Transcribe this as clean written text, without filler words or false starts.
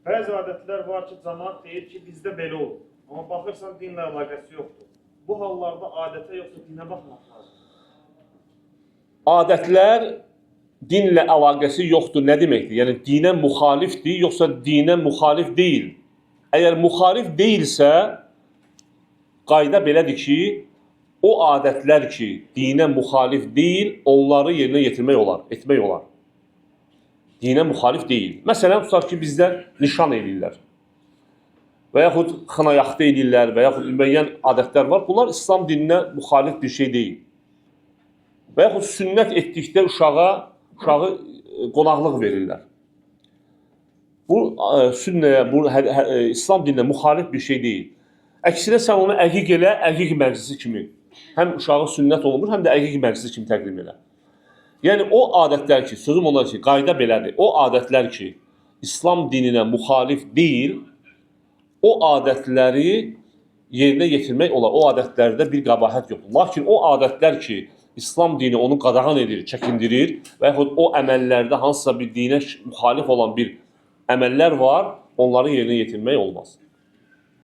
Bəzi adətlər var ki, cəmaət deyir ki, bizdə belə olur. Amma baxırsan, dinlə əlaqəsi yoxdur. Bu hallarda adətə yoxsa dinə baxmaq lazım. Adətlər dinlə əlaqəsi yoxdur nə deməkdir? Yəni dinə müxalifdir, yoxsa dinə müxalif deyil? Əgər müxalif deyilsə, qayda belədir ki, o adətlər ki, dinə müxalif deyil, onları yerinə yetirmək olar, etmək olar. Dinə müxalif deyil. Məsələn, tutaq ki, bizdə nişan eləyirlər. Və yaxud xınayaxtı eləyirlər və yaxud müəyyən adətlər var. Bunlar İslam dininə müxalif bir şey deyil. Və yaxud sünnət etdikdə uşağı qonaqlıq verirlər. Bu sünnəyə, İslam dininə müxalif bir şey deyil. Əksinə sən onu əqiq elə, əqiq məclisi kimi. Həm uşağı sünnət olunmuş, həm də əqiq məclisi kimi təqdim elə. Yəni o adətlər ki, sözüm ona ki, qayda belədir. O adətlər ki, İslam dininə müxalif deyil, o adətləri yerinə yetirmək olar. O adətlərdə bir qəbahət yoxdur. Lakin o adətlər ki, İslam dini onu qadağan edir, çəkindirir və yaxud o əməllərdə hansısa bir dinə müxalif olan bir əməllər var, onları yerinə yetirmək olmaz.